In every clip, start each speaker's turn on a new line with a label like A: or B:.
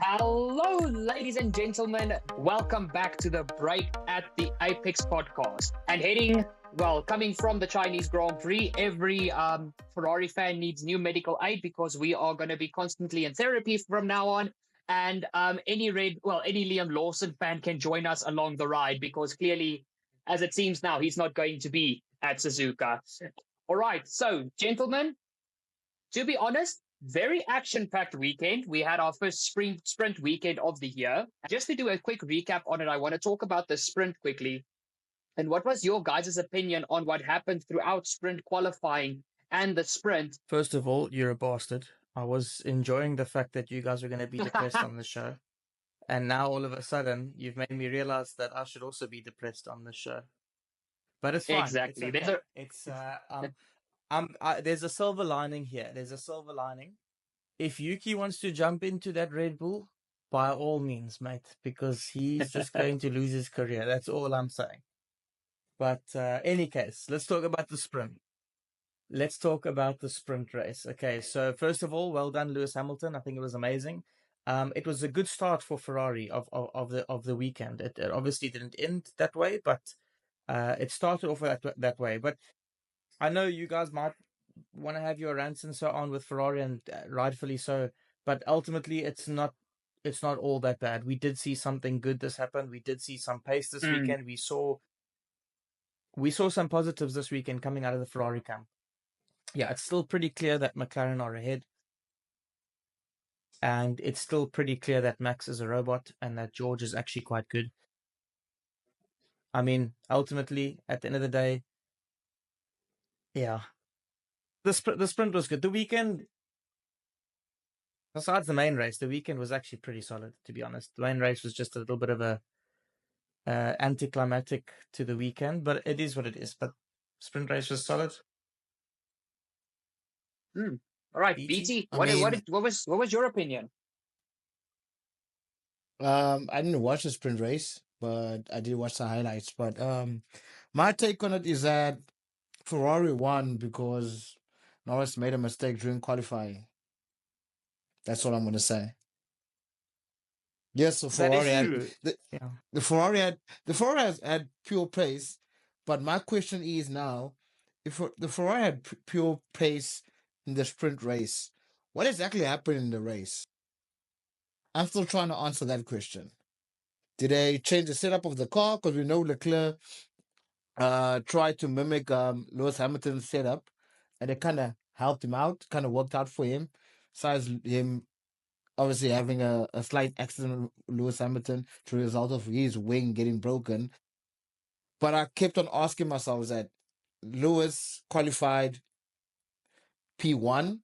A: Hello, ladies and gentlemen. Welcome back to the Break at the Apex podcast. And coming from the Chinese Grand Prix, every Ferrari fan needs new medical aid because we are going to be constantly in therapy from now on. And any Liam Lawson fan can join us along the ride because clearly, as it seems now, he's not going to be at Suzuka. All right, so gentlemen, to be honest, very action-packed weekend. We had our first sprint weekend of the year. Just to do a quick recap on it, I want to talk about the sprint quickly. And what was your guys' opinion on what happened throughout sprint qualifying and the sprint?
B: First of all, you're a bastard. I was enjoying the fact that you guys were going to be depressed on the show. And now all of a sudden, you've made me realize that I should also be depressed on the show. But it's fine.
A: Exactly.
B: It's okay. There's a silver lining here. There's a silver lining. If Yuki wants to jump into that Red Bull, by all means, mate, because he's just going to lose his career. That's all I'm saying. But any case, let's talk about the sprint. Let's talk about the sprint race. Okay, so first of all, well done, Lewis Hamilton. I think it was amazing. It was a good start for Ferrari of the weekend. It obviously didn't end that way, but it started off that way. But I know you guys might want to have your rants and so on with Ferrari, and rightfully so. But ultimately, it's not all that bad. We did see something good this happen. We did see some pace this weekend. We saw some positives this weekend coming out of the Ferrari camp. Yeah, it's still pretty clear that McLaren are ahead. And it's still pretty clear that Max is a robot and that George is actually quite good. I mean, ultimately, at the end of the day, yeah, the sprint was good. The weekend, besides the main race, the weekend was actually pretty solid, to be honest. The main race was just a little bit of a anticlimactic to the weekend, but it is what it is. But sprint race was solid.
A: All right, BT, what was your opinion?
C: I didn't watch the sprint race, but I did watch the highlights. But my take on it is that Ferrari won because Norris made a mistake during qualifying. That's all I'm going to say. Yes, so Ferrari the Ferrari has had pure pace, but my question is now, if the Ferrari had pure pace in the sprint race, what exactly happened in the race? I'm still trying to answer that question. Did they change the setup of the car? Because we know Leclerc tried to mimic Lewis Hamilton's setup, and it kind of helped him out, kind of worked out for him. Besides him obviously having a slight accident with Lewis Hamilton to the result of his wing getting broken. But I kept on asking myself that Lewis qualified P1,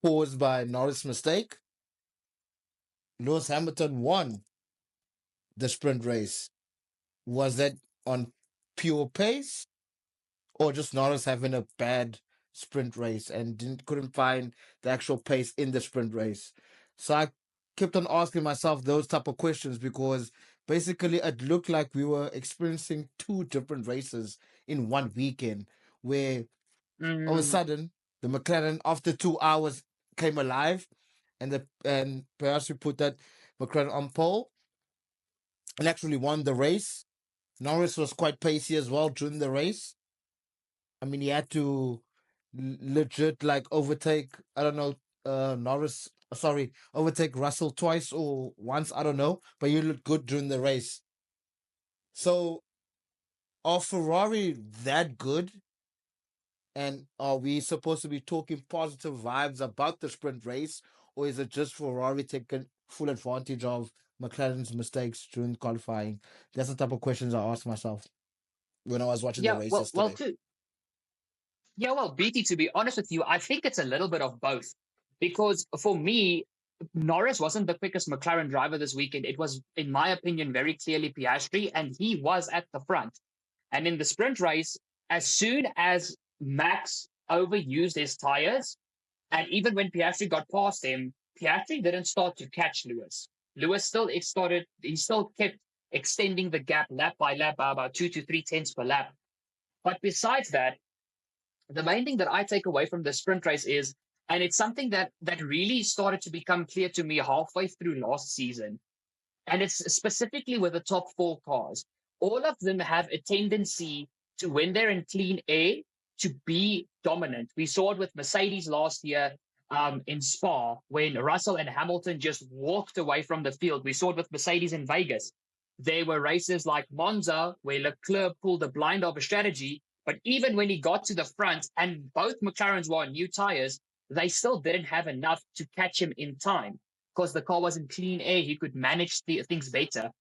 C: caused by Norris' mistake. Lewis Hamilton won the sprint race. Was that on pure pace, or just Norris having a bad sprint race and couldn't find the actual pace in the sprint race? So I kept on asking myself those type of questions because basically it looked like we were experiencing two different races in one weekend, where all of a sudden the McLaren after 2 hours came alive, and perhaps we put that McLaren on pole and actually won the race. Norris was quite pacey as well during the race. I mean, he had to legit overtake, I don't know, overtake Russell twice or once, I don't know, but he looked good during the race. So, are Ferrari that good? And are we supposed to be talking positive vibes about the sprint race, or is it just Ferrari taking full advantage of McLaren's mistakes during qualifying? That's the type of questions I asked myself when I was watching the races today.
A: BT, to be honest with you, I think it's a little bit of both. Because for me, Norris wasn't the quickest McLaren driver this weekend. It was, in my opinion, very clearly Piastri, and he was at the front. And in the sprint race, as soon as Max overused his tires, and even when Piastri got past him, Piastri didn't start to catch Lewis. Lewis still kept extending the gap lap by lap by about 2 to 3 tenths per lap. But besides that, the main thing that I take away from the sprint race is And it's something that really started to become clear to me halfway through last season. And it's specifically with the top four cars. All of them have a tendency to, when they're in clean air, to be dominant. We saw it with Mercedes last year in Spa, when Russell and Hamilton just walked away from the field. We saw it with Mercedes in Vegas. There were races like Monza, where Leclerc pulled a blind of a strategy, but even when he got to the front and both McLarens were on new tires, they still didn't have enough to catch him in time because the car was in clean air. He could manage things better.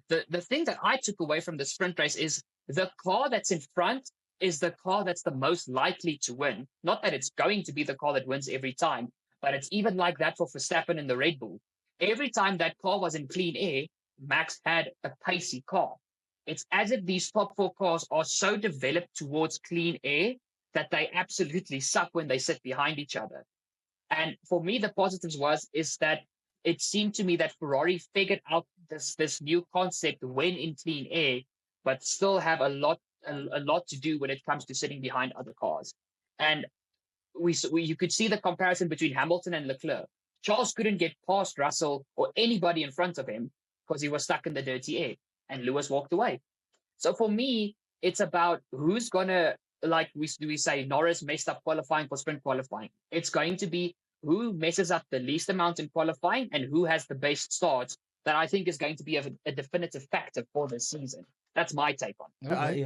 A: The thing that I took away from the sprint race is the car that's in front is the car that's the most likely to win. Not that it's going to be the car that wins every time, but it's even like that for Verstappen in the Red Bull. Every time that car was in clean air, Max had a pacey car. It's as if these top four cars are so developed towards clean air that they absolutely suck when they sit behind each other. And for me, the positives is that it seemed to me that Ferrari figured out this new concept when in clean air, but still have a lot to do when it comes to sitting behind other cars. And you could see the comparison between Hamilton and Leclerc. Charles couldn't get past Russell or anybody in front of him because he was stuck in the dirty air, and Lewis walked away. So for me, it's about who's gonna, like we say, Norris messed up qualifying for sprint qualifying. It's going to be who messes up the least amount in qualifying and who has the best start. That I think is going to be a definitive factor for this season. That's my take on it.
C: Okay.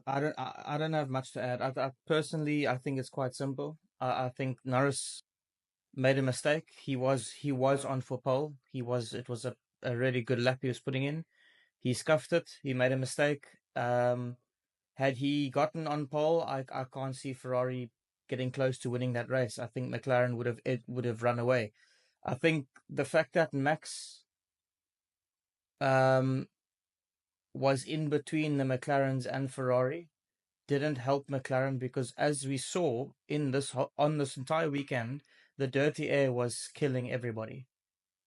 B: I don't have much to add. Personally, I think it's quite simple. I think Norris made a mistake. He was on for pole. It was a really good lap he was putting in. He scuffed it. He made a mistake. Had he gotten on pole, I can't see Ferrari getting close to winning that race. I think McLaren would have run away. I think the fact that Max was in between the McLarens and Ferrari didn't help McLaren, because as we saw on this entire weekend, the dirty air was killing everybody.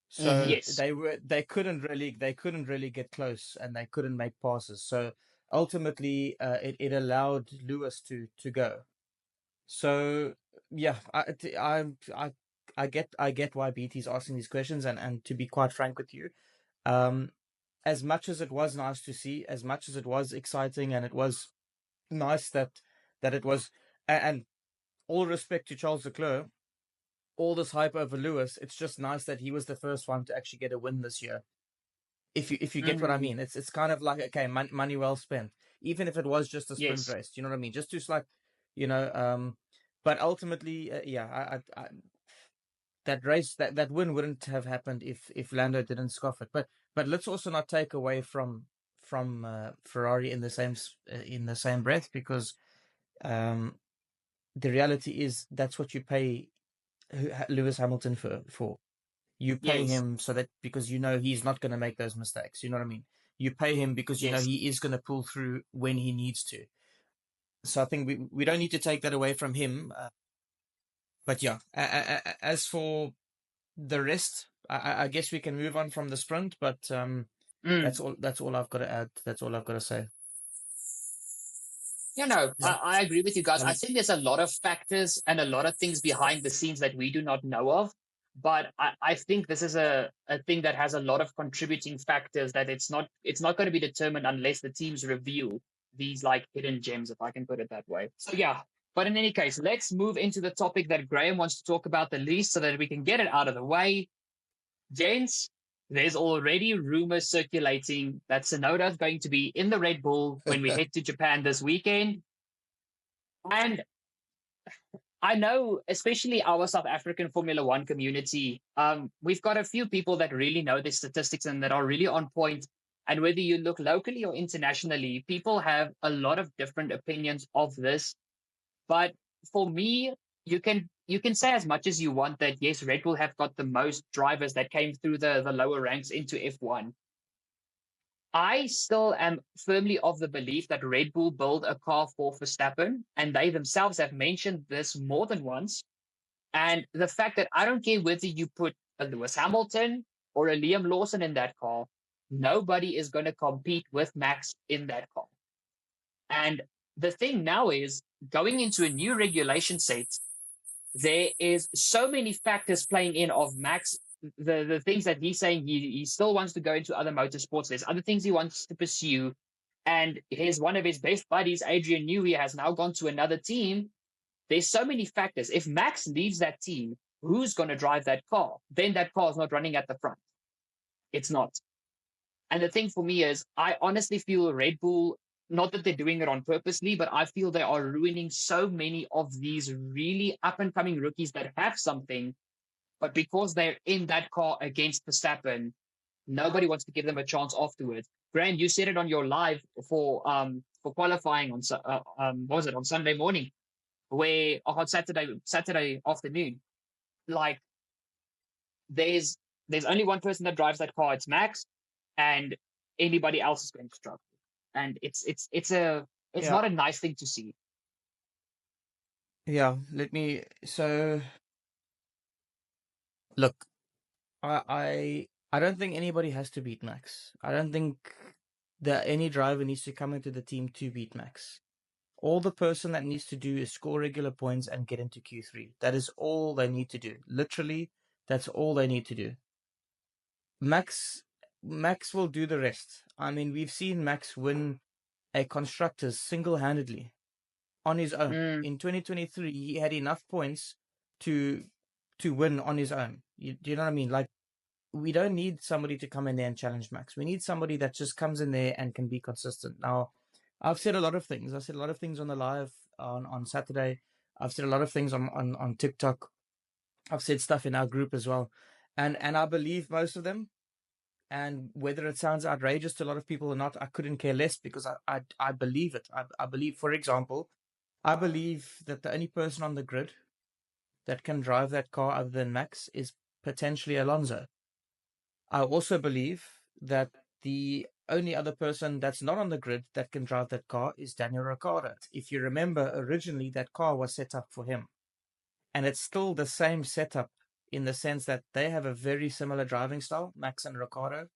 B: So
A: Yes.
B: they couldn't really get close, and they couldn't make passes. So ultimately, it allowed Lewis to go. So yeah, I get why BT's asking these questions, and to be quite frank with you, as much as it was nice to see, as much as it was exciting, and it was nice that it was, and all respect to Charles Leclerc, all this hype over Lewis, it's just nice that he was the first one to actually get a win this year. If you get what I mean, it's kind of like, okay, money well spent, even if it was just a sprint race. Do you know what I mean? Just to like, but ultimately, that race, that win wouldn't have happened if Lando didn't scoff it. But let's also not take away from Ferrari in the same breath, because the reality is that's what you pay Lewis Hamilton for. You pay him so that, because he's not going to make those mistakes. You know what I mean? You pay him because you know he is going to pull through when he needs to. So I think we don't need to take that away from him. But yeah, as for the rest, I guess we can move on from the sprint. But that's all I've got to add. That's all I've got to say.
A: I agree with you guys. I think there's a lot of factors and a lot of things behind the scenes that we do not know of. But I think this is a thing that has a lot of contributing factors that it's not going to be determined unless the teams reveal these like hidden gems, if I can put it that way. So yeah, but in any case, let's move into the topic that Graham wants to talk about the least so that we can get it out of the way. Gents, there's already rumors circulating that Tsunoda is going to be in the Red Bull when we head to Japan this weekend. And I know, especially our South African Formula One community, we've got a few people that really know the statistics and that are really on point. And whether you look locally or internationally, people have a lot of different opinions of this. But for me, you can say as much as you want that, yes, Red Bull have got the most drivers that came through the lower ranks into F1. I still am firmly of the belief that Red Bull build a car for Verstappen, and they themselves have mentioned this more than once. And the fact that I don't care whether you put a Lewis Hamilton or a Liam Lawson in that car, nobody is going to compete with Max in that car. And the thing now is, going into a new regulation set, there is so many factors playing in of Max. The things that he's saying, he still wants to go into other motorsports. There's other things he wants to pursue. And here's one of his best buddies, Adrian Newey, has now gone to another team. There's so many factors. If Max leaves that team, who's going to drive that car? Then that car is not running at the front. It's not. And the thing for me is, I honestly feel Red Bull, not that they're doing it on purposely, but I feel they are ruining so many of these really up and coming rookies that have something, but because they're in that car against Verstappen, nobody wants to give them a chance afterwards. Grant, you said it on your live for qualifying on what was it, on Sunday morning, where on Saturday afternoon. Like there's only one person that drives that car, it's Max, and anybody else is going to struggle. And it's
B: Yeah.
A: not a nice thing to see.
B: Yeah, so look, I don't think anybody has to beat Max. I don't think that any driver needs to come into the team to beat Max. All the person that needs to do is score regular points and get into Q3. That is all they need to do. Literally, that's all they need to do. Max will do the rest. I mean, we've seen Max win a constructors single-handedly on his own. In 2023, he had enough points to win on his own. Do you know what I mean? Like, we don't need somebody to come in there and challenge Max. We need somebody that just comes in there and can be consistent. Now, I've said a lot of things. I said a lot of things on the live on Saturday. I've said a lot of things on TikTok. I've said stuff in our group as well. And I believe most of them. And whether it sounds outrageous to a lot of people or not, I couldn't care less because I believe it. I believe, for example, I believe that the only person on the grid that can drive that car other than Max is potentially Alonso. I also believe that the only other person that's not on the grid that can drive that car is Daniel Ricciardo. If you remember, originally that car was set up for him. And it's still the same setup in the sense that they have a very similar driving style, Max and Ricciardo.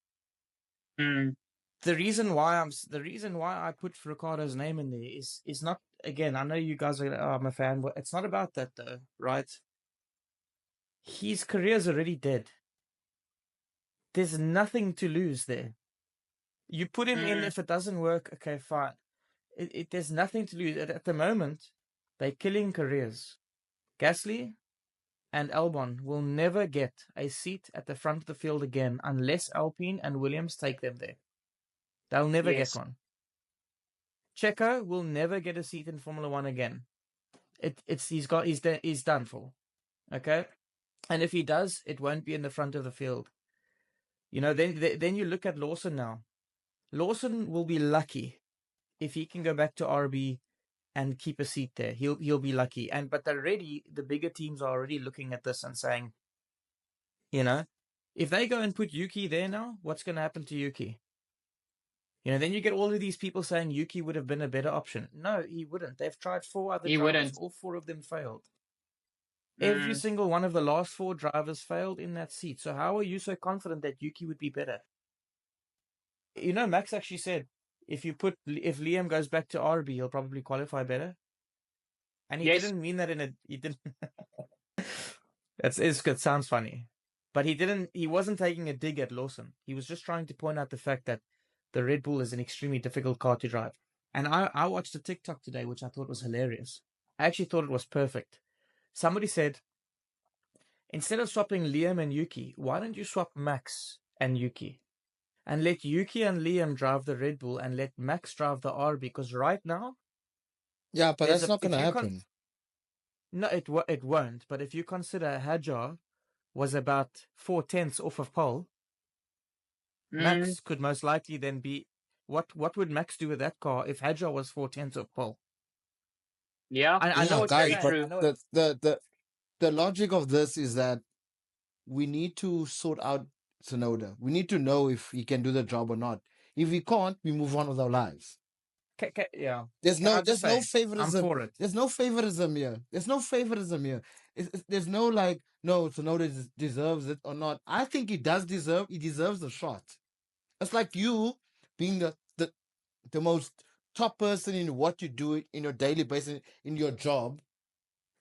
B: The reason why I put Ricciardo's name in there is not, again, I know you guys are, oh, I'm a fan, but it's not about that though, right? His career's already dead. There's nothing to lose there. You put him in, if it doesn't work, okay, fine. There's nothing to lose. At the moment, they're killing careers. Gasly and Albon will never get a seat at the front of the field again unless Alpine and Williams take them there. They'll never get one. Checo will never get a seat in Formula One again. He's done for. Okay? And if he does, it won't be in the front of the field. You know, then you look at Lawson now. Lawson will be lucky if he can go back to RB and keep a seat there. He'll be lucky. But the bigger teams are already looking at this and saying, you know, if they go and put Yuki there now, what's going to happen to Yuki? You know, then you get all of these people saying Yuki would have been a better option. No, he wouldn't. They've tried 4 other drivers. All 4 of them failed. Every single one of the last 4 drivers failed in that seat. So how are you so confident that Yuki would be better? You know, Max actually said, if Liam goes back to RB, he'll probably qualify better. And he didn't mean that he didn't. It sounds funny. But he wasn't taking a dig at Lawson. He was just trying to point out the fact that the Red Bull is an extremely difficult car to drive. And I watched a TikTok today, which I thought was hilarious. I actually thought it was perfect. Somebody said, instead of swapping Liam and Yuki, why don't you swap Max and Yuki? And let Yuki and Liam drive the Red Bull and let Max drive the RB. Because right now...
C: Yeah, but that's not going to happen.
B: No, it won't. But if you consider Hadjar was about 4/10 off of pole, Max could most likely then be... What would Max do with that car if Hadjar was 4/10 off pole?
A: Yeah,
C: I know it's guys, but the logic of this is that we need to sort out Tsunoda. We need to know if he can do the job or not. If he can't, we move on with our lives.
B: Yeah.
C: There's no favoritism.
B: I'm for it.
C: There's no favoritism here. There's no like, no, Tsunoda deserves it or not. I think he deserves the shot. It's like you being the most top person in what you do in your daily basis, in your job.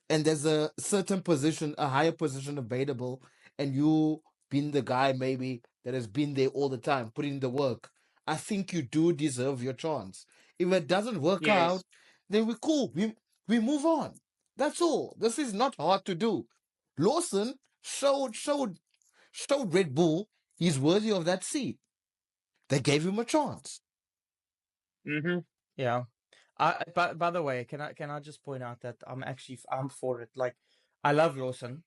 C: and there's a certain position, a higher position available, and you been the guy maybe that has been there all the time, putting in the work, I think you do deserve your chance. If it doesn't work
A: Yes.
C: out, then we're cool. We move on. That's all. This is not hard to do. Lawson showed Red Bull he's worthy of that seat. They gave him a chance.
A: Mm-hmm.
B: Yeah. By the way, can I just point out that I'm for it. Like, I love Lawson,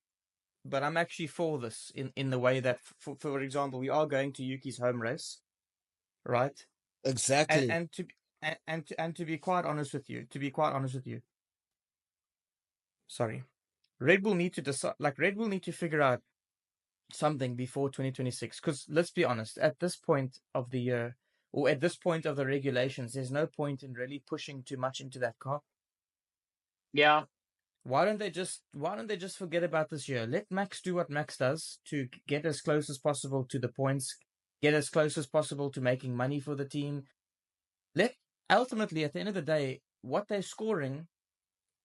B: but I'm actually for this in the way that, for example, we are going to Yuki's home race, right? And
C: Exactly.
B: and to and to be quite honest with you, sorry, Red Bull need to decide. Like, Red Bull need to figure out something before 2026. Because let's be honest, at this point of the year, or at this point of the regulations, there's no point in really pushing too much into that car.
A: Yeah.
B: Why don't they just forget about this year? Let Max do what Max does to get as close as possible to the points, get as close as possible to making money for the team. Ultimately, at the end of the day, what they're scoring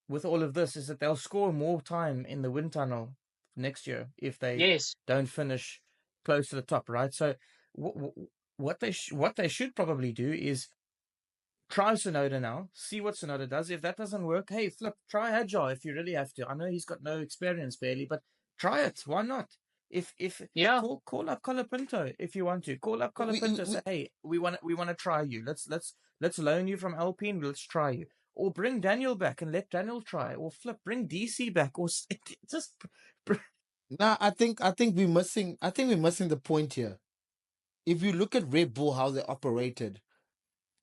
B: with all of this is that they'll score more time in the wind tunnel next year if they
A: Yes.
B: don't finish close to the top, right? So what they should probably do is try Sonoda now, see what Sonoda does. If that doesn't work, hey, try Agile if you really have to. I know he's got no experience barely, but try it. Why not? If
A: Yeah.
B: call up Colapinto if you want to. Call up Colapinto. Say, hey, we want to try you. Let's loan you from Alpine. Let's try you. Or bring Daniel back and let Daniel try. Or bring DC back. Or just.
C: Now I think we're missing the point here. If you look at Red Bull, how they operated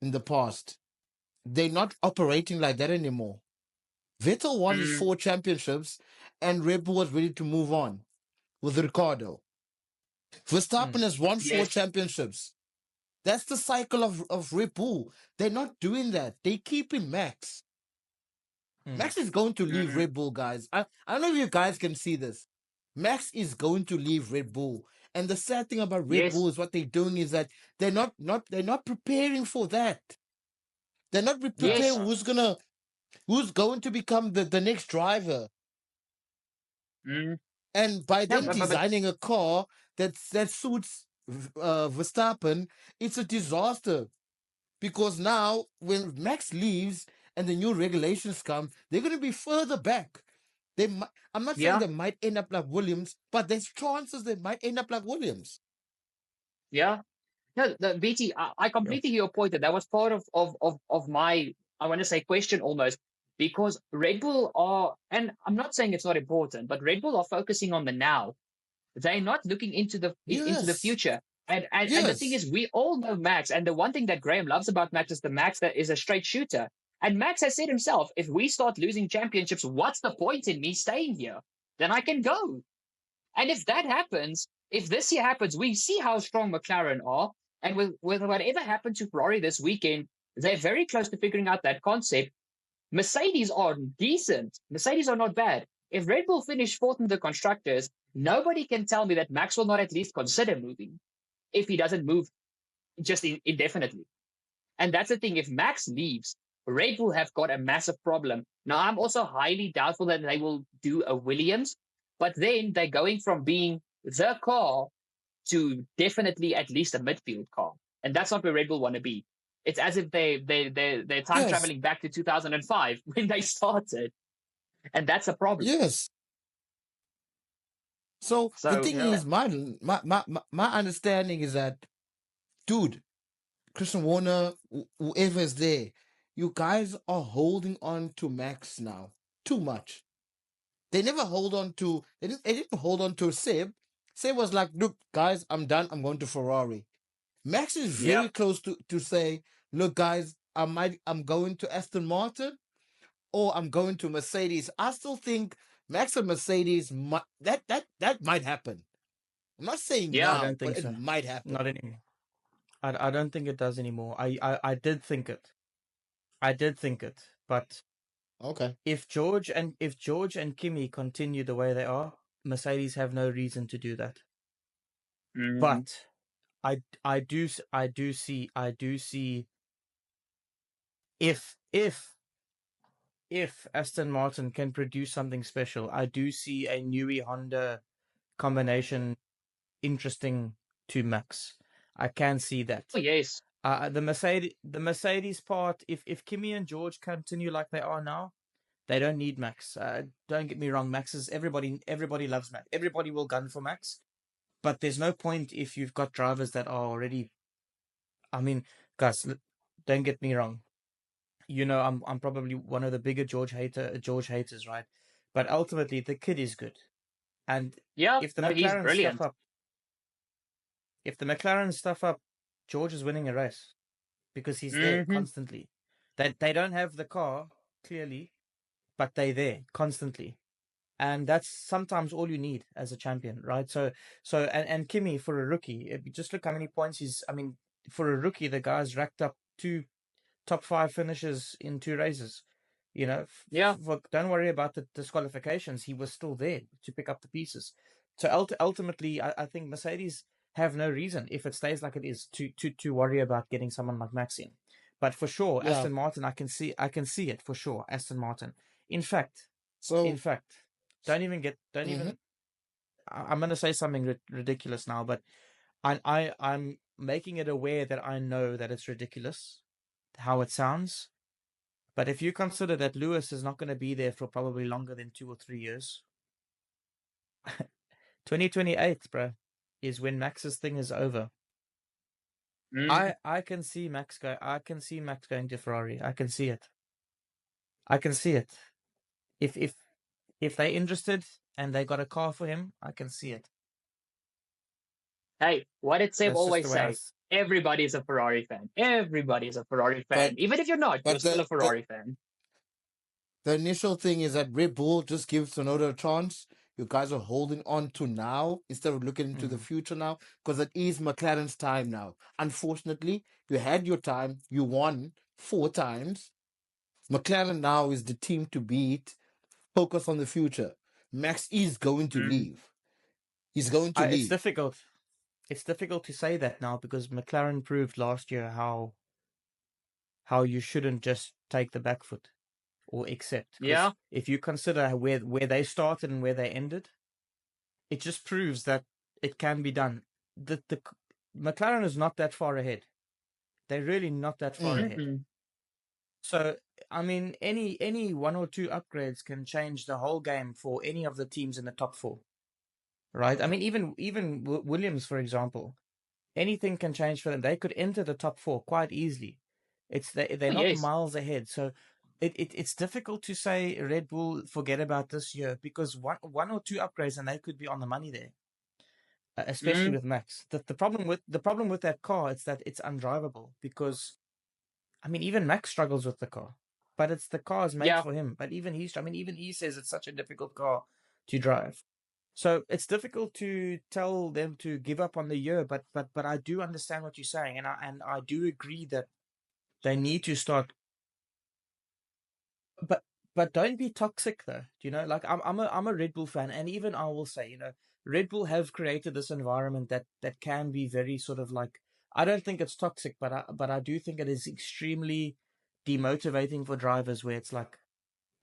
C: in the past, they're not operating like that anymore. Vettel won his 4 championships, and Red Bull was ready to move on with Ricardo. Verstappen has won 4
A: Yes.
C: championships. That's the cycle of Red Bull. They're not doing that. They keeping Max. Max is going to leave Red Bull, guys. I don't know if you guys can see this. Max is going to leave Red Bull. And the sad thing about Red
A: Yes.
C: Bull is what they're doing is that they're not preparing for that. They're not
A: Yes.
C: preparing who's going to become the next driver.
A: Mm.
C: And by
A: Yeah,
C: them
A: but
C: designing a car that suits Verstappen, it's a disaster. Because now when Max leaves and the new regulations come, they're going to be further back. I'm not saying
A: yeah.
C: they might end up like Williams, but there's chances they might end up like Williams.
A: Yeah. No, BT, I completely hear your point that was part of my, I want to say, question almost, because Red Bull are, and I'm not saying it's not important, but Red Bull are focusing on the now. They're not looking into the
C: Yes,
A: future. And the thing
C: yes,
A: is, we all know Max, and the one thing that Graham loves about Max is the Max that is a straight shooter. And Max has said himself, if we start losing championships, what's the point in me staying here? Then I can go. And if that happens, if this year happens, we see how strong McLaren are. And with whatever happened to Ferrari this weekend, they're very close to figuring out that concept. Mercedes are decent. Mercedes are not bad. If Red Bull finish fourth in the constructors, nobody can tell me that Max will not at least consider moving if he doesn't move just indefinitely. And that's the thing. If Max leaves, Red Bull have got a massive problem. Now, I'm also highly doubtful that they will do a Williams, but then they're going from being the car to definitely at least a midfield car. And that's not where Red Bull want to be. It's as if they're time
C: yes,
A: traveling back to 2005 when they started. And that's a problem.
C: yes. So the
A: So,
C: thing
A: yeah.
C: is, my understanding is that, dude, Christian Warner, whoever is there, you guys are holding on to Max now too much. They never hold on to. They didn't hold on to Seb. Seb was like, "Look, guys, I'm done. I'm going to Ferrari." Max is
A: Yep.
C: very close to say, "Look, guys, I'm going to Aston Martin or I'm going to Mercedes." I still think Max and Mercedes that might happen. I'm not saying
A: Yeah.
B: I
C: now,
B: don't
C: but
B: think
C: it
B: so.
C: might happen.
B: Not anymore. I don't think it does anymore. I did think it. I did think it, but
C: Okay.
B: if George and Kimi continue the way they are, Mercedes have no reason to do that.
A: Mm-hmm.
B: But I do see if if Aston Martin can produce something special, I do see a Newey Honda combination interesting to Max. I can see that.
A: Oh yes.
B: The Mercedes part, if Kimi and George continue like they are now, they don't need Max. Don't get me wrong, Max is everybody loves Max. Everybody will gun for Max. But there's no point if you've got drivers that are already. I mean, guys, don't get me wrong. You know, I'm probably one of the bigger George haters, right? But ultimately, the kid is good, and
A: Yeah.
B: if the
A: No, he's
B: McLaren stuff
A: brilliant.
B: up, if the McLaren stuff up, George is winning a race because he's there
A: Hmm.
B: constantly. They don't have the car clearly, but they're there constantly. And that's sometimes all you need as a champion, right? And Kimi, for a rookie, just look how many points he's. I mean, for a rookie, the guy's racked up 2 top 5 finishes in 2 races. You know,
A: Yeah.
B: don't worry about the disqualifications. He was still there to pick up the pieces. So ultimately, I think Mercedes have no reason, if it stays like it is, to worry about getting someone like Max in. But for sure,
C: Yeah.
B: Aston Martin, I can see it for sure. Aston Martin. In fact,
C: So,
B: don't even.
C: mhm.
B: I'm going to say something ridiculous now, but I'm making it aware that I know that it's ridiculous how it sounds. But if you consider that Lewis is not going to be there for probably longer than 2 or 3 years, 2028, bro, is when Max's thing is over.
A: Mm.
B: I can see Max go. I can see Max going to Ferrari. I can see it. I can see it. If they're interested and they got a car for him, I can see it.
A: Hey, what did Seb
B: That's just
A: always
B: the way
A: say? Everybody's a Ferrari fan. Everybody's a Ferrari fan.
C: but
A: Even if you're not, you're
C: but
A: still a Ferrari fan.
C: the initial thing is that Red Bull just gives Tsunoda a chance. You guys are holding on to now instead of looking into the future now, because it is McLaren's time now. Unfortunately, you had your time. You won 4 times. McLaren now is the team to beat. Focus on the future. Max is going to
A: Mm.
C: leave. He's going to
B: It's
C: leave.
B: difficult. It's difficult to say that now because McLaren proved last year how you shouldn't just take the back foot or accept. Because
A: Yeah.
B: if you consider where they started and where they ended, it just proves that it can be done. The McLaren is not that far ahead. They're really not that far
C: Mm.
B: ahead.
A: Mm-mm.
B: So I mean, any 1 or 2 upgrades can change the whole game for any of the teams in the top 4, right? I mean, even Williams, for example, anything can change for them. They could enter the top 4 quite easily. They're
A: Oh,
B: not
A: yes.
B: miles ahead. So it's difficult to say Red Bull forget about this year because 1 or 2 upgrades and they could be on the money there, especially
A: Mm.
B: with Max. The problem with that car is that it's undrivable because I mean even Max struggles with the car, but it's the car is made
A: Yeah.
B: for him. But even he says it's such a difficult car to drive. So it's difficult to tell them to give up on the year, but I do understand what you're saying, and I do agree that they need to start. But don't be toxic though. Do you know? Like I'm a Red Bull fan, and even I will say, Red Bull have created this environment that can be very sort of like I don't think it's toxic, but I do think it is extremely demotivating for drivers where it's like,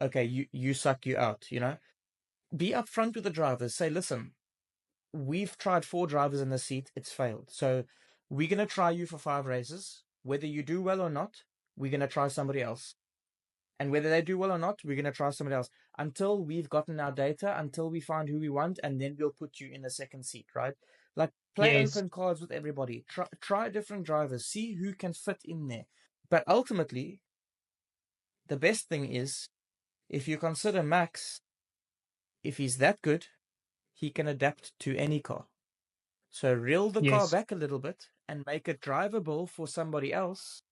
B: okay, you suck, you out. Be upfront with the drivers. Say, listen, we've tried 4 drivers in the seat, it's failed. So we're gonna try you for 5 races. Whether you do well or not, we're gonna try somebody else. And whether they do well or not, we're gonna try somebody else until we've gotten our data, until we find who we want, and then we'll put you in the second seat, right? Like play
A: Yes.
B: open cards with everybody. Try different drivers, see who can fit in there. But ultimately, the best thing is if you consider Max, if he's that good, he can adapt to any car. So reel the car
A: Yes.
B: back a little bit and make it drivable for somebody else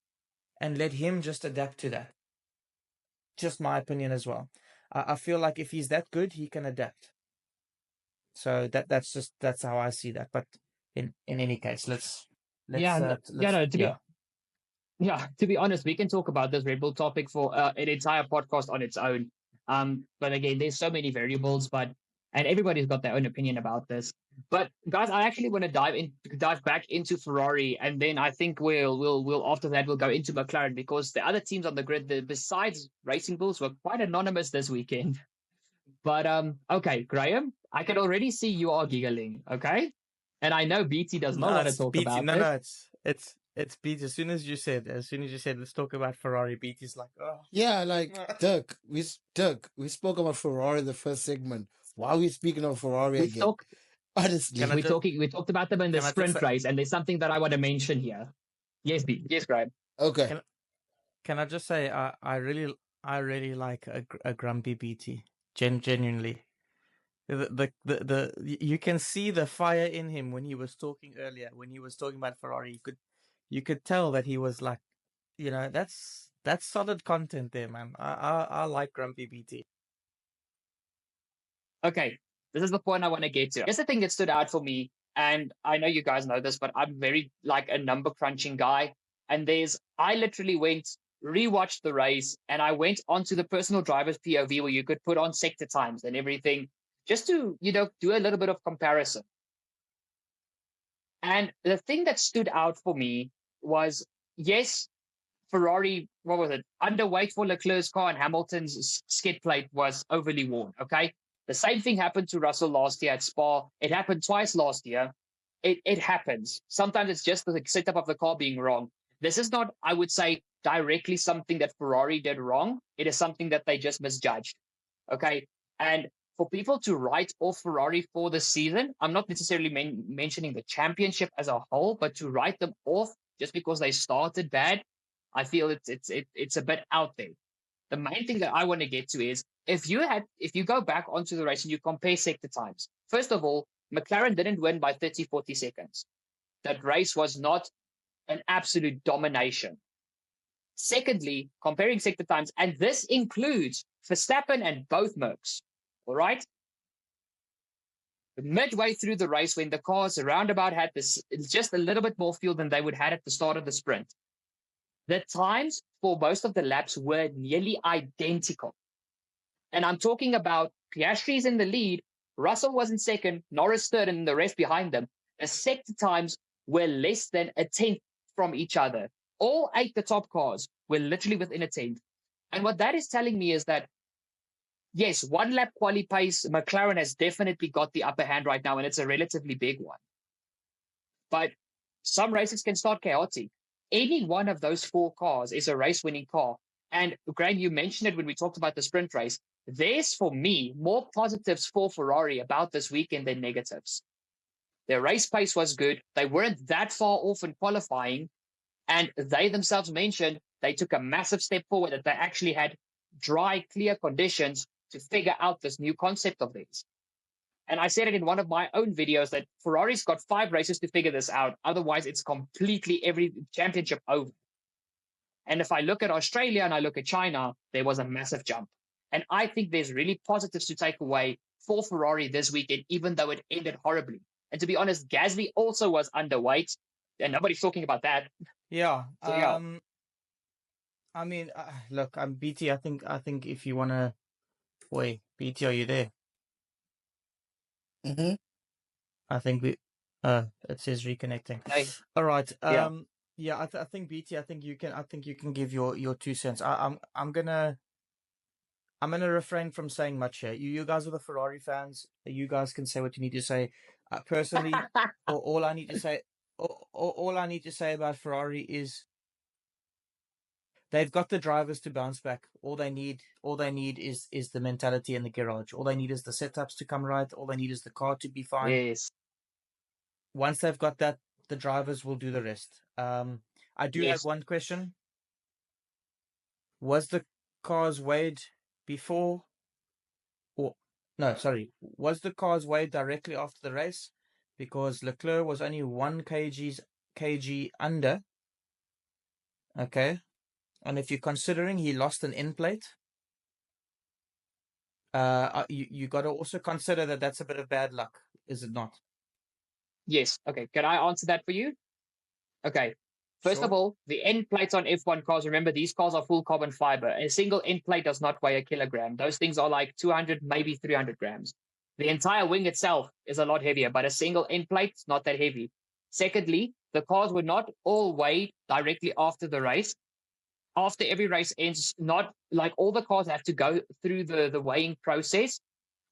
B: and let him just adapt to that. Just my opinion as well. I feel like if he's that good, he can adapt. So that's how I see that. But in any case, let's
A: Yeah. Yeah.
B: let's
A: No.
B: yeah.
A: To be honest, we can talk about this Red Bull topic for an entire podcast on its own. But again, there's so many variables, and everybody's got their own opinion about this. But guys, I actually want to dive back into Ferrari, and then I think we'll after that we'll go into McLaren because the other teams on the grid, besides Racing Bulls, were quite anonymous this weekend. But okay, Graham, I can already see you are giggling. Okay, and I know BT does not
B: No,
A: want to
B: it's
A: talk
B: BT.
A: about
B: No,
A: this.
B: no, it's BT. As soon as you said, let's talk about Ferrari. BT's like, oh,
C: Yeah, like Dirk, we spoke about Ferrari in the first segment. Why are we speaking of Ferrari
A: We
C: again?
A: talk
B: can I
C: Honestly.
B: just
A: we talked about them in the
B: can I just
A: sprint
B: say
A: race, and there's something that I want to mention here. Yes, yes, Graham.
C: Okay.
B: can can I just say I really like a grumpy BT. Genuinely. You can see the fire in him when he was talking earlier, when he was talking about Ferrari. You could tell that he was like, that's solid content there, man. I like Grumpy BT.
A: Okay, this is the point I want to get to. Here's the thing that stood out for me, and I know you guys know this, but I'm very like a number crunching guy. And I literally went, rewatched the race, and I went onto the personal driver's POV where you could put on sector times and everything just to, do a little bit of comparison. And the thing that stood out for me was, yes, Ferrari, what was it? Underweight for Leclerc's car, and Hamilton's skid plate was overly worn. Okay. The same thing happened to Russell last year at Spa. It happened twice last year. It happens. Sometimes it's just the setup of the car being wrong. This is not, I would say, directly something that Ferrari did wrong. It is something that they just misjudged. Okay. And for people to write off Ferrari for the season, I'm not necessarily mentioning the championship as a whole, but to write them off just because they started bad, I feel it's a bit out there. The main thing that I want to get to is if you go back onto the race and you compare sector times, first of all, McLaren didn't win by 30, 40 seconds. That race was not an absolute domination. Secondly, comparing sector times, and this includes Verstappen and both Mercs. All right. Midway through the race, when the cars roundabout had this just a little bit more fuel than they would have at the start of the sprint, the times for most of the laps were nearly identical. And I'm talking about Piastri's in the lead, Russell was in second, Norris third, and the rest behind them. The sector times were less than a tenth from each other. All 8 the top cars were literally within a tenth. And what that is telling me is that, yes, one lap quali pace, McLaren has definitely got the upper hand right now, and it's a relatively big one. But some races can start chaotic. Any one of those 4 cars is a race-winning car. And Graham, you mentioned it when we talked about the sprint race. There's, for me, more positives for Ferrari about this weekend than negatives. Their race pace was good. They weren't that far off in qualifying. And they themselves mentioned they took a massive step forward, that they actually had dry, clear conditions to figure out this new concept of theirs. And I said it in one of my own videos that Ferrari's got 5 races to figure this out. Otherwise, it's completely every championship over. And if I look at Australia and I look at China, there was a massive jump. And I think there's really positives to take away for Ferrari this weekend, even though it ended horribly. And to be honest, Gasly also was underweight, and nobody's talking about that.
B: Yeah.
A: So, yeah.
B: I mean, look, I'm BT. I think if you wanna, wait, BT, are you there?
C: Mm-hmm.
B: I think it says reconnecting.
A: Hey,
B: All right.
A: yeah.
B: Yeah. I think BT. I think you can give your 2 cents. I'm gonna refrain from saying much here. You guys are the Ferrari fans. You guys can say what you need to say. Personally, all I need to say, all I need to say about Ferrari is they've got the drivers to bounce back. All they need is the mentality in the garage. All they need is the setups to come right. All they need is the car to be fine.
A: Yes.
B: Once they've got that, the drivers will do the rest. I do have
A: Yes.
B: one question. Was the cars weighed before? Or no, sorry. Was the cars weighed directly after the race? Because Leclerc was only 1 kg under. Okay. And if you're considering he lost an end plate, you got to also consider that that's a bit of bad luck, is it not?
A: Yes. Okay. Can I answer that for you? Okay. First of
B: Sure.
A: all, the end plates on F1 cars, remember, these cars are full carbon fiber. A single end plate does not weigh a kilogram. Those things are like 200, maybe 300 grams. The entire wing itself is a lot heavier, but a single end plate is not that heavy. Secondly, the cars were not all weighed directly after the race. After every race ends, not like all the cars have to go through the weighing process,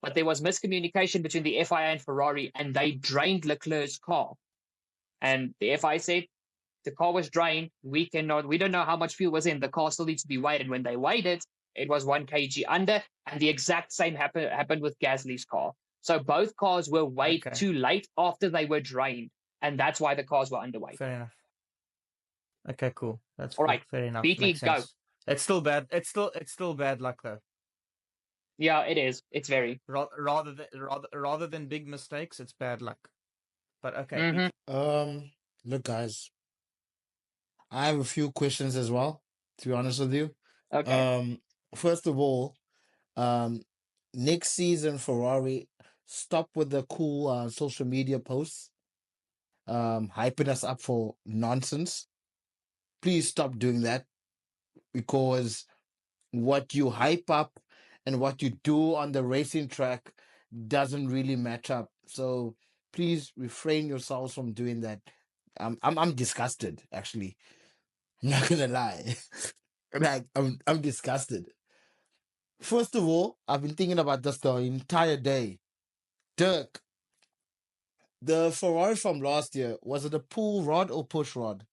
A: but there was miscommunication between the FIA and Ferrari, and they drained Leclerc's car. And the FIA said the car was drained. We don't know how much fuel was in. The car still needs to be weighed. And when they weighed it, it was 1 kg under. And the exact same happened with Gasly's car. So both cars were weighed
B: Okay.
A: too late after they were drained. And that's why the cars were underweight.
B: Fair enough. Okay, cool. That's
A: All
B: cool.
A: right.
B: Fair enough.
A: BT,
B: Makes
A: go.
B: sense. It's still bad. It's still bad luck though.
A: Yeah, it is. It's very.
B: Rather than big mistakes, it's bad luck. But okay.
A: Mhm.
C: Look, guys, I have a few questions as well, to be honest with you.
A: Okay.
C: First of all, next season Ferrari, stop with the cool social media posts, hyping us up for nonsense. Please stop doing that, because what you hype up and what you do on the racing track doesn't really match up. So please refrain yourselves from doing that. I'm disgusted, actually. I'm not gonna lie. Like, I'm disgusted. First of all, I've been thinking about this the entire day. Dirk, the Ferrari from last year, was it a pull rod or push rod?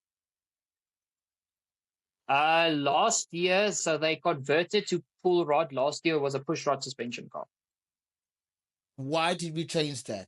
A: Last year, so they converted to pull rod. Last year was a push rod suspension car
C: Why did we change that?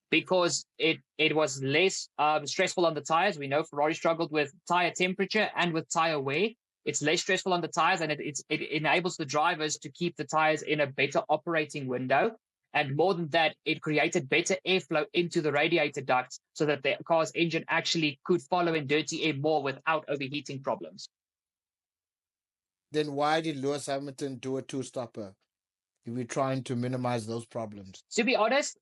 A: because it was less stressful on the tires. We know Ferrari struggled with tire temperature and with tire wear. It's less stressful on the tires, and it enables the drivers to keep the tires in a better operating window. And more than that, it created better airflow into the radiator ducts so that the car's engine actually could follow in dirty air more without overheating problems.
C: Then why did Lewis Hamilton do a two-stopper if we're trying to minimize those problems?
A: To be honest,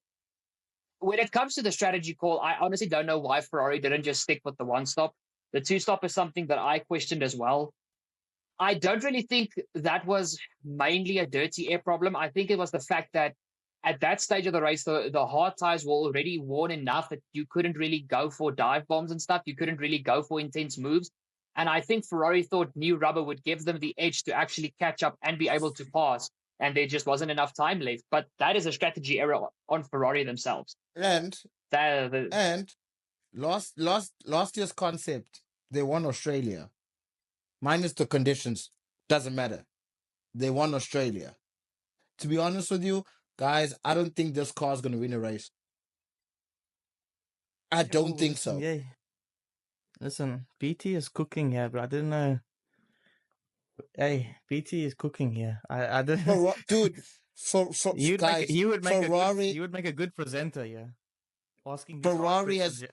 A: when it comes to the strategy call, I honestly don't know why Ferrari didn't just stick with the one stop. The two stop is something that I questioned as well. I don't really think that was mainly a dirty air problem. I think it was the fact that at that stage of the race, the hard tires were already worn enough that you couldn't really go for dive bombs and stuff. You couldn't really go for intense moves. And I think Ferrari thought new rubber would give them the edge to actually catch up and be able to pass. And there just wasn't enough time left. But that is a strategy error on Ferrari themselves.
C: And
A: That,
C: and last year's concept, they won Australia. Minus the conditions, doesn't matter. They won Australia. To be honest with you, guys, I don't think this car's gonna win a race. I don't think so.
B: Yeah. Listen, BT is cooking here, but I didn't know. Hey, BT is cooking here. I didn't.
C: Dude, for guys,
B: you would make
C: Ferrari.
B: You would make a good presenter, yeah. Asking these hard
C: Ferrari
B: questions,
C: has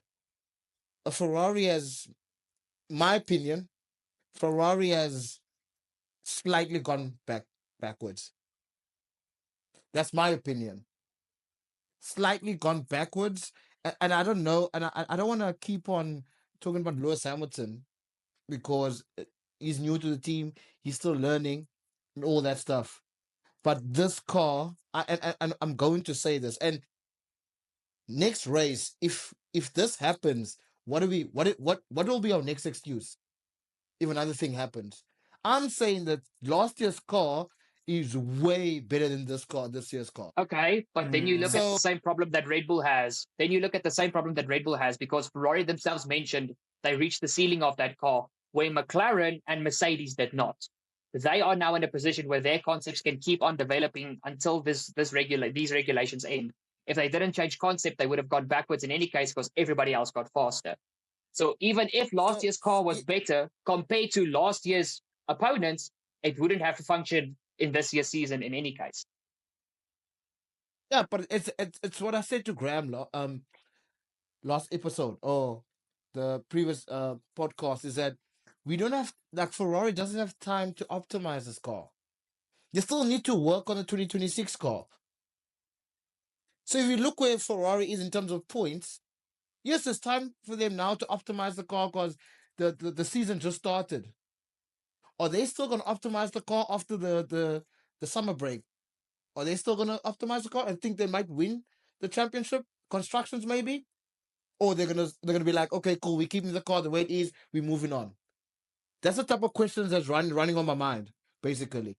B: yeah.
C: Ferrari has, my opinion, Ferrari has slightly gone backwards. That's my opinion. Slightly gone backwards, and I don't know, and I don't want to keep on talking about Lewis Hamilton because he's new to the team, he's still learning, and all that stuff. But this car, and I'm going to say this, and next race, if this happens, what will be our next excuse if another thing happens? I'm saying that last year's car is way better than this year's car.
A: okay, but then you look at
C: So-
A: the same problem that Red Bull has. Then you look at the same problem that Red Bull has because Ferrari themselves mentioned they reached the ceiling of that car where McLaren and Mercedes did not. They are now in a position where their concepts can keep on developing until these regulations end. If they didn't change concept, they would have gone backwards in any case because everybody else got faster. So even if last year's car was better compared to last year's opponents, it wouldn't have to function in this year's season in any case.
C: Yeah, but it's what I said to Graham last episode or the previous podcast is that we don't have, like, Ferrari doesn't have time to optimize this car. They still need to work on the 2026 car. So if you look where Ferrari is in terms of points, yes, it's time for them now to optimize the car because the season just started. Are they still going to optimize the car after the summer break? Are they still gonna optimize the car and think they might win the championship constructions maybe? Or they're gonna be like, okay, cool, we're keeping the car the way it is, we're moving on. That's the type of questions that's running on my mind, basically.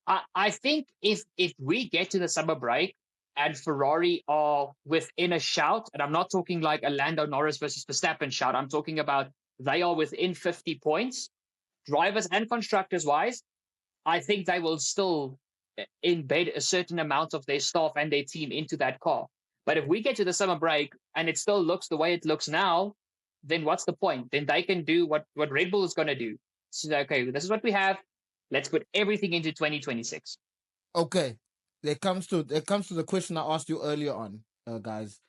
A: I think if we get to the summer break and Ferrari are within a shout, and I'm not talking like a Lando Norris versus Verstappen shout, I'm talking about they are within 50 points, drivers and constructors wise, I think they will still embed a certain amount of their staff and their team into that car. But if we get to the summer break and it still looks the way it looks now, then what's the point? Then they can do what Red Bull is going to do. So, okay, this is what we have. Let's put everything into 2026.
C: Okay. It comes to the question I asked you earlier on, guys.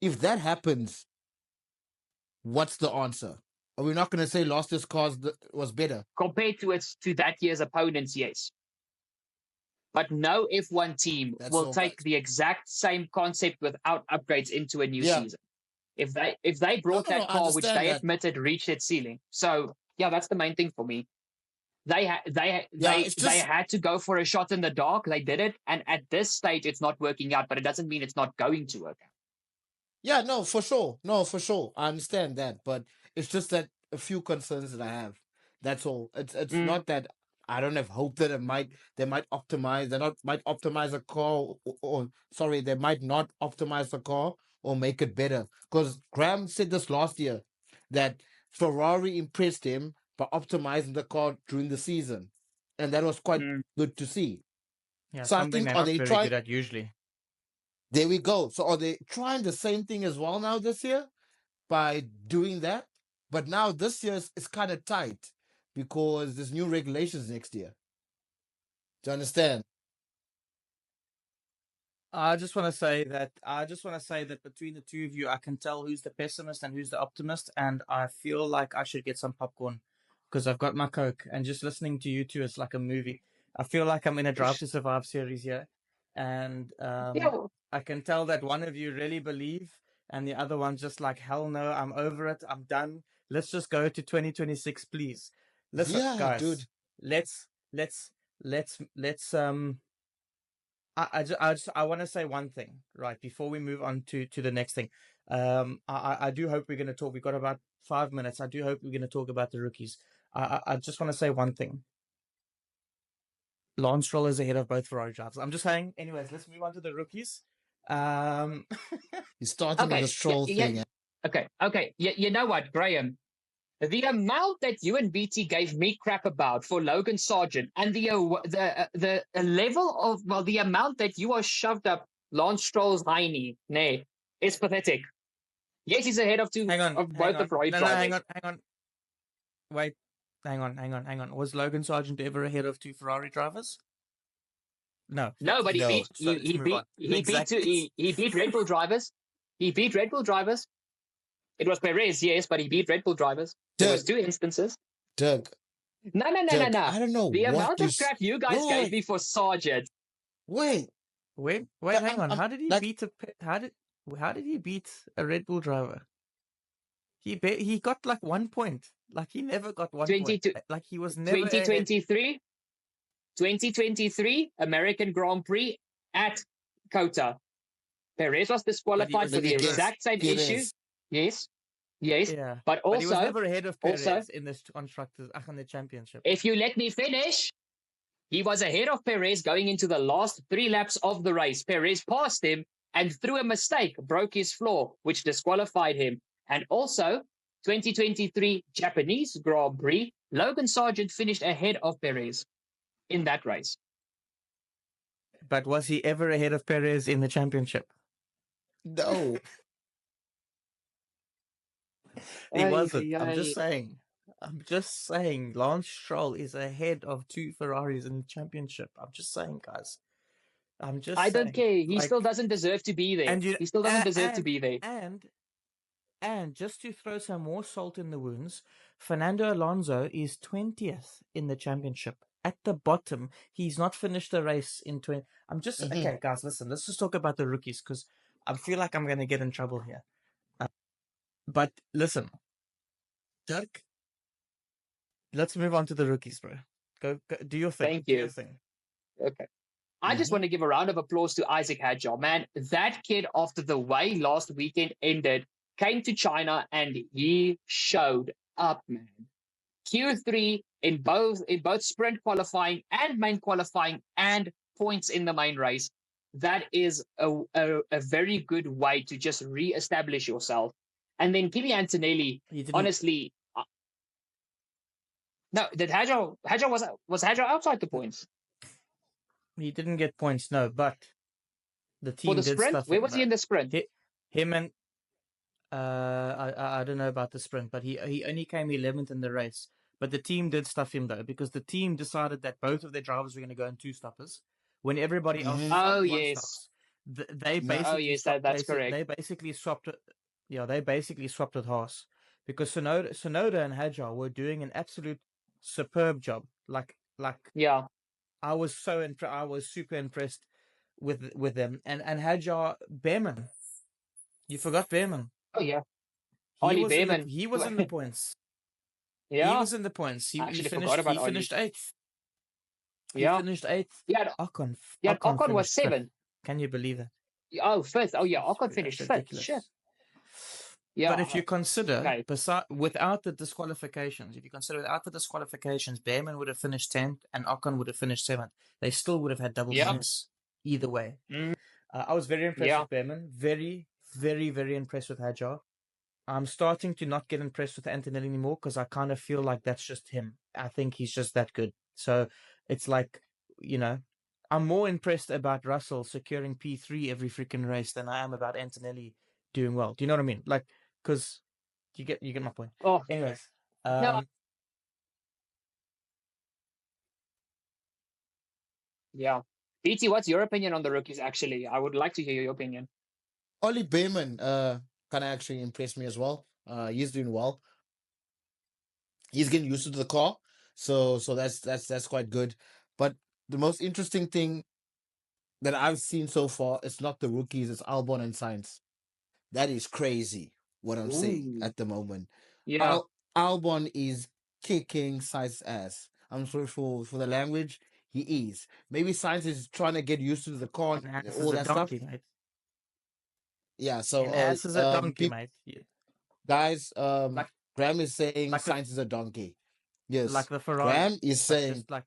C: If that happens, what's the answer? Are we not going to say last year's cars was better?
A: Compared to that year's opponents, yes. But no F1 team
C: That's
A: will
C: all,
A: take
C: guys.
A: the exact same concept without upgrades into a new
C: Yeah.
A: season. If they brought
C: No,
A: that
C: I
A: car, which
C: understand
A: they
C: that.
A: admitted reached its ceiling. So yeah, that's the main thing for me. They
C: it's
A: they
C: just
A: had to go for a shot in the dark. They did it, and at this stage, it's not working out. But it doesn't mean it's not going to work out.
C: yeah, no, for sure. No, for sure. I understand that, but it's just that a few concerns that I have. That's all. It's not that I don't have hope that they might optimize. They not might optimize a car, or sorry, they might not optimize the car or make it better. Because Graham said this last year that Ferrari impressed him by optimizing the car during the season, and that was quite good to see.
B: Yeah,
C: So I
B: something
C: think,
B: they're
C: are
B: not
C: they
B: very
C: trying?
B: good at usually.
C: There we go. So are they trying the same thing as well now this year by doing that? But now this year is kind of tight because there's new regulations next year. Do you understand?
B: I just want to say that between the two of you, I can tell who's the pessimist and who's the optimist, and I feel like I should get some popcorn because I've got my Coke, and just listening to you two is like a movie. I feel like I'm in a Drive to Survive series here, and
A: Yeah,
B: I can tell that one of you really believe, and the other one's just like, hell no, I'm over it, I'm done. Let's just go to 2026, please. Listen,
C: Yeah, dude.
B: guys, let's let's I want to say one thing, right, before we move on to the next thing. I do hope we're going to talk. We've got about 5 minutes. I do hope we're going to talk about the rookies. I just want to say one thing. Lance Stroll is ahead of both Ferrari drivers. I'm just saying. Anyways, let's move on to the rookies.
C: He's starting with
A: okay,
C: the stroll thing.
A: okay. You know what, Graham? The amount that you and BT gave me crap about for Logan Sargent, and the level of the amount that you are shoved up Lance Stroll's hiney, nay, is pathetic. Yes, he's ahead of both the Ferrari drivers.
B: Hang on. Wait, hang on. Was Logan Sargent ever ahead of two Ferrari drivers? No.
A: No, but he
C: No.
A: beat
B: So let's move on.
A: he beat Red Bull drivers. He beat Red Bull drivers. It was Perez, yes, but he beat Red Bull drivers. There was 2 instances.
C: Doug.
A: No.
C: I don't know
A: The
C: what
A: amount
C: you
A: of crap you guys gave me for Sargent.
C: Wait.
B: Hang on. How did he beat how did he beat a Red Bull driver? He got like 1 point. Like he never got 1 point. Like he was never
A: 2023 American Grand Prix at Kota. Perez was disqualified for the exact same issue. Yes.
B: Yeah.
A: But also,
B: he was never ahead of Perez in this constructors in the championship.
A: If you let me finish, he was ahead of Perez going into the last 3 laps of the race. Perez passed him and through a mistake broke his floor, which disqualified him. And also, 2023 Japanese Grand Prix, Logan Sargent finished ahead of Perez in that race.
B: But was he ever ahead of Perez in the championship?
C: No.
B: He wasn't. I'm just saying. Lance Stroll is ahead of 2 Ferraris in the championship. I'm just saying, guys. I
A: don't care. He still doesn't deserve to be there. He still doesn't deserve to be there.
B: And just to throw some more salt in the wounds, Fernando Alonso is 20th in the championship. At the bottom, he's not finished the race in 20. Okay, guys, listen. Let's just talk about the rookies because I feel like I'm going to get in trouble here. But listen, Dirk, let's move on to the rookies, bro. Go do your thing.
A: Thank you.
B: Do your thing.
A: Okay. I just want to give a round of applause to Isaac Hadjar. Man, that kid, after the way last weekend ended, came to China and he showed up, man. Q3 in both sprint qualifying and main qualifying and points in the main race. That is a very good way to just re-establish yourself. And then Kimi Antonelli, honestly, no, did Hadjar was Hadjar outside the points?
B: He didn't get points, no, but the team
A: For the
B: did
A: sprint?
B: stuff
A: Where
B: him,
A: was he
B: though.
A: in the sprint?
B: Him and I don't know about the sprint, but he only came 11th in the race. But the team did stuff him though, because the team decided that both of their drivers were going to go in two stoppers when everybody else
A: Oh
B: one
A: yes.
B: stops. They
C: No.
B: basically
A: Oh yes,
B: swapped,
A: that's correct.
B: They basically swapped it. Yeah, they basically swapped with Haas because Sonoda and Hadjar were doing an absolute superb job. Like
A: Yeah.
B: I was I was super impressed with them and Hadjar Behrman. You forgot Behrman.
A: Oh yeah.
B: He
A: Ollie
B: was in
A: Behrman.
B: he was in the points. He
A: Yeah.
B: was in the points. He
A: Actually forgot about Ollie.
B: finished eighth.
A: Yeah.
B: He finished eighth.
A: Yeah.
B: Ocon
A: Ocon was
B: finished fifth.
A: seventh.
B: Can you believe that?
A: Oh, fifth. Oh yeah,
B: That's
A: Ocon finished fifth.
B: ridiculous.
A: Shit. Yeah.
B: But if you consider,
A: Okay.
B: without the disqualifications, Behrman would have finished 10th and Ocon would have finished 7th. They still would have had double
A: Yeah.
B: points either way.
A: Mm.
B: I was very impressed
A: Yeah.
B: with Behrman. Very, very, very impressed with Hadjar. I'm starting to not get impressed with Antonelli anymore because I kind of feel like that's just him. I think he's just that good. So it's like, I'm more impressed about Russell securing P3 every freaking race than I am about Antonelli doing well. Do you know what I mean? Like, because you get my point.
A: Oh.
B: Anyways,
A: No. Yeah. BT, what's your opinion on the rookies? Actually, I would like to hear your opinion.
C: Ollie Behrman kind of actually impressed me as well. He's doing well. He's getting used to the car, so that's quite good. But the most interesting thing that I've seen so far, it's not the rookies, it's Albon and Sainz. That is crazy what I'm saying
A: Ooh.
C: at the moment.
A: Yeah.
C: Albon is kicking Sainz's ass. I'm sorry for the language. He is. Maybe Sainz is trying to get used to the car
B: an ass
C: all
B: is a
C: that
B: donkey,
C: stuff.
B: mate.
C: Yeah, so
B: An ass is a donkey, mate. Yeah.
C: guys,
A: Like
C: Graham is saying
B: Like the-
C: Sainz is a donkey. Yes.
B: Like the Ferrari.
C: Graham is
B: Like
C: saying
B: just like,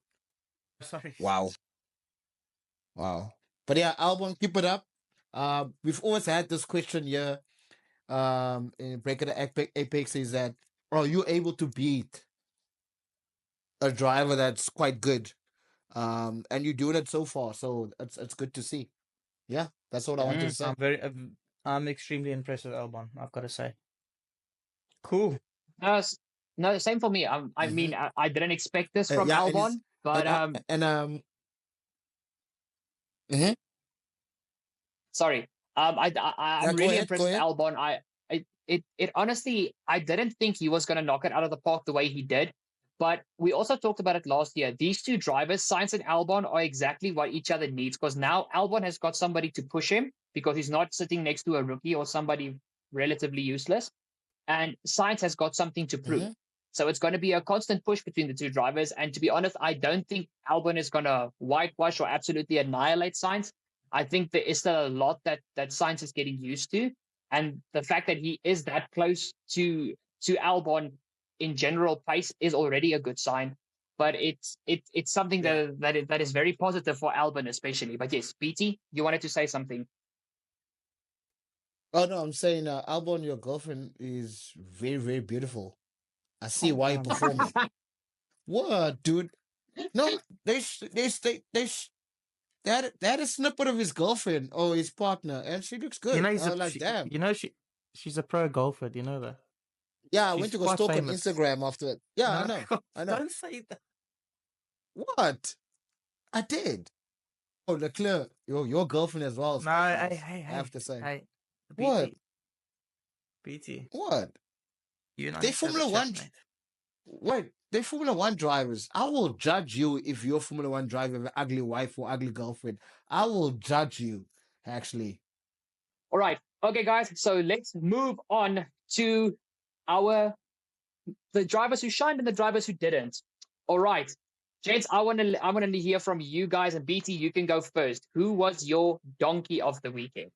B: sorry.
C: wow. Wow. But yeah, Albon, keep it up. We've always had this question here in Breaker the Apex is that are you able to beat a driver that's quite good? And you're doing it so far, so it's good to see. Yeah, that's all I wanted to say.
B: I'm extremely impressed with Albon, I've got to say. Cool.
A: no, same for me. I mean, I didn't expect this from
C: Yeah,
A: Albon, but
C: mhm.
A: sorry. I'm
C: Yeah, go
A: really
C: ahead,
A: impressed
C: go
A: with
C: ahead.
A: Albon. It honestly, I didn't think he was going to knock it out of the park the way he did. But we also talked about it last year. These two drivers, Sainz and Albon, are exactly what each other needs because now Albon has got somebody to push him because he's not sitting next to a rookie or somebody relatively useless. And Sainz has got something to prove. So it's going to be a constant push between the two drivers. And to be honest, I don't think Albon is going to whitewash or absolutely annihilate Sainz. I think there is still a lot that Sainz is getting used to. And the fact that he is that close to Albon in general pace is already a good sign. But it's something that is very positive for Albon especially. But yes, BT, you wanted to say something.
C: Oh no, I'm saying Albon, your girlfriend is very, very beautiful. I see why you're performing. What, dude? No, they had a snippet of his girlfriend or his partner, and she looks good. Damn.
B: She's a pro golfer. Do you know that?
C: Yeah, I
B: She's
C: went to go
B: quite
C: stalk on
B: famous.
C: Instagram after it. Yeah,
B: No,
C: I know.
B: Don't say that.
C: What? I did. Oh, Leclerc, your girlfriend as well.
B: No, hey,
C: I have to say.
B: Hey,
C: What?
B: BT.
C: What?
B: You and I
C: They
B: need to have a
C: Formula
B: chat,
C: One.
B: mate.
C: Wait, they're Formula One drivers. I will judge you if you're a Formula One driver with an ugly wife or ugly girlfriend. I will judge you, actually.
A: All right. Okay, guys. So let's move on to the drivers who shined and the drivers who didn't. All right. Gents, I want to hear from you guys, and BT, you can go first. Who was your donkey of the weekend?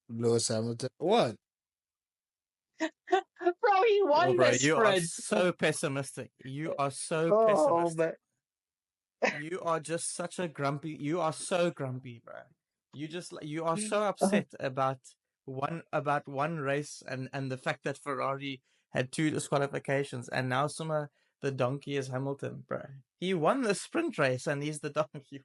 C: Lewis Hamilton. What?
A: Bro, he
B: Oh,
A: won
B: bro,
A: the
B: you are
A: sprint.
B: so pessimistic. You are so
A: Oh,
B: pessimistic.
A: man.
B: You are just such a grumpy. You are so grumpy, bro. You are so upset about one race and the fact that Ferrari had 2 disqualifications, and now the donkey is Hamilton, bro. He won the sprint race and he's the donkey.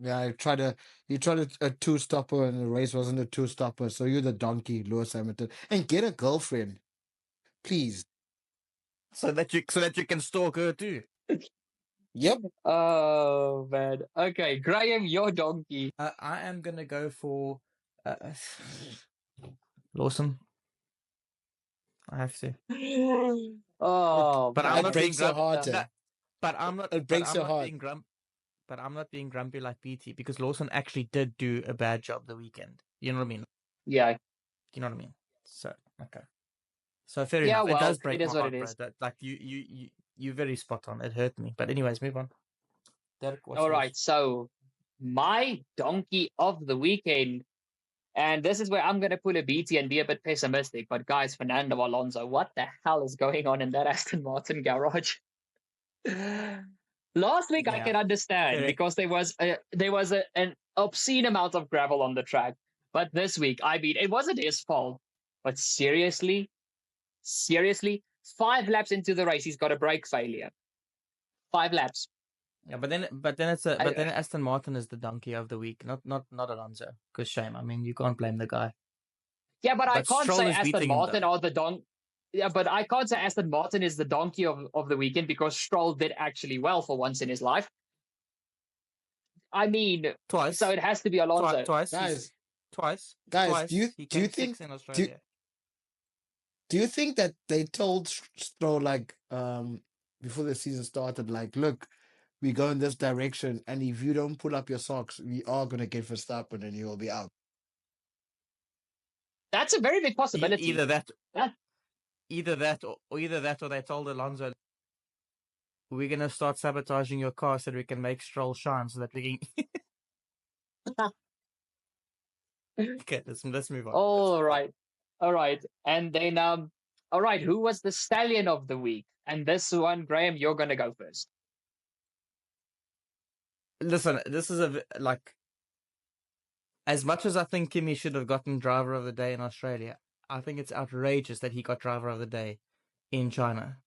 C: Yeah, he tried a two stopper and the race wasn't a two stopper. So you're the donkey, Lewis Hamilton. And get a girlfriend. Please.
B: So that you can stalk her too.
C: Yep.
A: Oh, man. Okay, Graham, your donkey.
B: I am gonna go for Lawson. I have to.
A: Oh,
B: But I'm
C: It
B: not
A: man.
B: being
C: breaks your
B: grumpy.
C: heart.
B: No, but I'm not.
C: It
B: But
C: breaks
B: I'm
C: your
B: not
C: heart.
B: being grump. But I'm not being grumpy like BT because Lawson actually did do a bad job the weekend. You know what I mean?
A: Yeah.
B: You know what I mean? So okay. So fair
A: Yeah,
B: enough. It
A: well,
B: does break
A: it
B: my
A: is what
B: heart,
A: it
B: bro.
A: is.
B: That like you very spot on. It hurt me. But anyways, move on. Derek, what's
A: All
B: yours?
A: right, so my donkey of the weekend, and this is where I'm going to pull a BT and be a bit pessimistic, but guys, Fernando Alonso, what the hell is going on in that Aston Martin garage? Last week I
B: Yeah.
A: can understand
B: Correct.
A: because an obscene amount of gravel on the track, but this week, I mean, it wasn't his fault. But seriously, 5 laps into the race, he's got a brake failure. 5 laps.
B: Yeah, but then Aston Martin is the donkey of the week, not Alonso. Because shame. I mean, you can't blame the guy.
A: Yeah, but I
B: But
A: can't
B: Stroll
A: say
B: is
A: Aston
B: beating him
A: Martin
B: though.
A: or the don. Yeah, but I can't say Aston Martin is the donkey of the weekend because Stroll did actually well for once in his life. I mean,
B: Twice.
A: so it has to be Alonso.
B: Twice.
C: Guys,
B: He
C: do you
B: came
C: think
B: sixth in
C: do
B: Australia.
C: do you think that they told Stroll like before the season started, like, look, we go in this direction, and if you don't pull up your socks, we are gonna get Verstappen and you will be out.
A: That's a very big possibility.
B: Either that,
A: That-
B: or they told Alonso, we're gonna start sabotaging your car so that we can make Stroll shine, so that we can. Okay, let's move on.
A: All right. And then all right, who was the stallion of the week? And this one, Graham, you're gonna go first.
B: Listen, this is like, as much as I think Kimi should have gotten driver of the day in Australia, I think it's outrageous that he got driver of the day in China,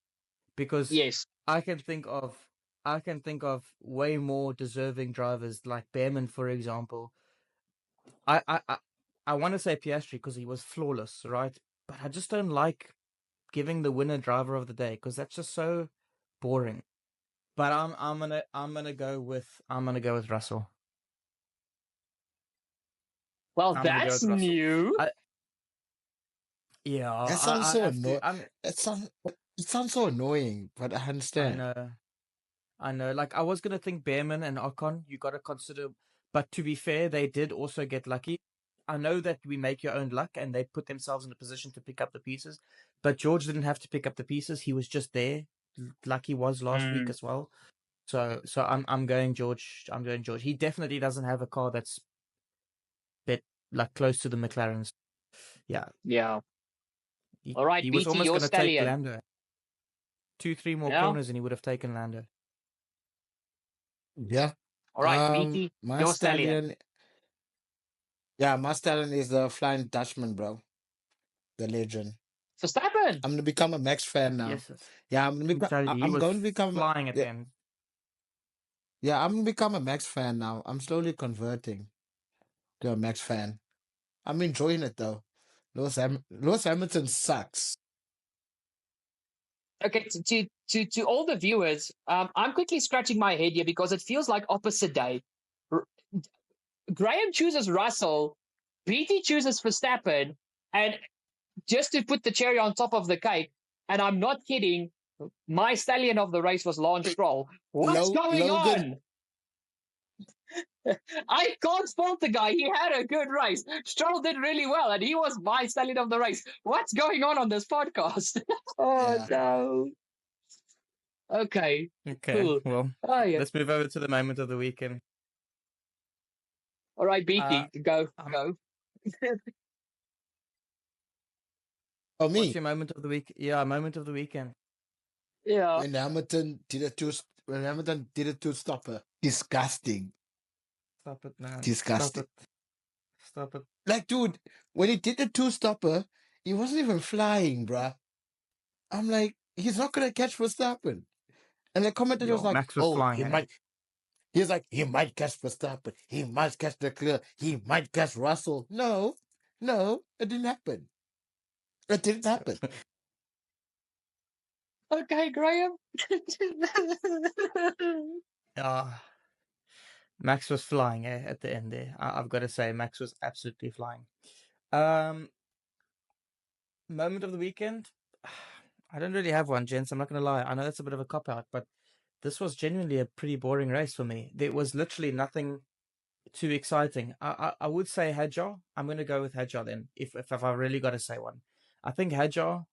B: because
A: Yes.
B: I can think of way more deserving drivers, like Behrman, for example. I want to say Piastri because he was flawless, right? But I just don't like giving the winner driver of the day because that's just so boring. But I'm gonna go with Russell.
A: Well,
B: I'm gonna go
A: that's
B: with Russell.
A: new.
B: Yeah,
C: That sounds so
B: have to.
C: annoying. It sounds so annoying, but I understand.
B: I know. Like, I was gonna think Behrman and Ocon, you gotta consider. But to be fair, they did also get lucky. I know that we make your own luck, and they put themselves in a position to pick up the pieces. But George didn't have to pick up the pieces; he was just there, like he was last week as well. So I'm going George. I'm going George. He definitely doesn't have a car that's bit like close to the McLarens. Yeah.
A: Yeah. All right,
B: He was
A: BT,
B: almost
A: your
B: going to take
A: stallion.
B: Lando. 2-3 more
A: Yeah.
B: corners, and he would have taken Lando.
C: Yeah.
A: All right, BT,
C: my
A: your stallion.
C: stallion. Yeah, my stallion is the Flying Dutchman, bro. The legend.
A: Verstappen.
C: I'm gonna become a Max fan now.
B: Yes.
C: Yeah, I'm going to become
B: flying at the end.
C: Yeah, I'm gonna become a Max fan now. I'm slowly converting to a Max fan. I'm enjoying it though. Lewis Hamilton sucks.
A: Okay, to all the viewers, I'm quickly scratching my head here because it feels like opposite day. Graham chooses Russell, BT chooses Verstappen, and just to put the cherry on top of the cake, and I'm not kidding, my stallion of the race was Lance Stroll. What's going
C: Logan.
A: on? I can't fault the guy. He had a good race. Stroll did really well, and he was my stallion of the race. What's going on this podcast? Oh,
C: Yeah.
A: no. Okay,
B: Okay,
A: cool.
B: well,
A: Oh yeah.
B: let's move over to the moment of the weekend.
A: All right,
B: Uh,
A: BT, go,
B: um,
A: go.
C: Oh,
B: what's
C: me.
B: your moment of the week? Yeah, moment of the weekend.
A: Yeah.
C: When Hamilton did a two stopper. Disgusting.
B: Stop it, man. Stop
C: Disgusting.
B: it. Stop it.
C: Like, dude, when he did the two stopper, he wasn't even flying, bruh. I'm like, he's not gonna catch Verstappen. And the commentator was
B: Yo,
C: like,
B: Max was
C: oh,
B: flying,
C: he
B: eh?
C: might. He's like, he might catch Verstappen. He might catch Leclerc. He might catch Russell. No, it didn't happen. It didn't happen.
A: Okay, Graham.
B: Uh, Max was flying, eh, at the end there. I've got to say, Max was absolutely flying. Um, moment of the weekend? I don't really have one, gents. I'm not going to lie. I know that's a bit of a cop-out, but this was genuinely a pretty boring race for me. There was literally nothing too exciting. I would say Hadjar. I'm going to go with Hadjar then, if I really got to say one. I think Hadjar,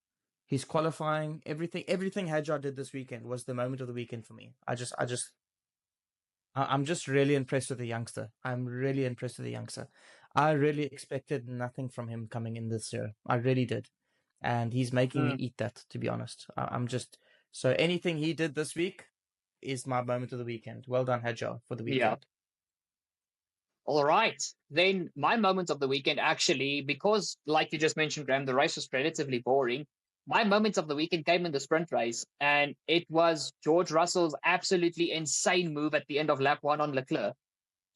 B: his qualifying, everything Hadjar did this weekend was the moment of the weekend for me. I'm just really impressed with the youngster. I'm really impressed with the youngster. I really expected nothing from him coming in this year. I really did. And he's making me
A: Mm,
B: eat that, to be honest. I'm just, so anything he did this week is my moment of the weekend. Well done, Hadjar, for the
A: yeah.
B: weekend.
A: All right. Then my moment of the weekend, actually, because like you just mentioned, Graham, the race was relatively boring. My moments of the weekend came in the sprint race, and it was George Russell's absolutely insane move at the end of lap one on Leclerc.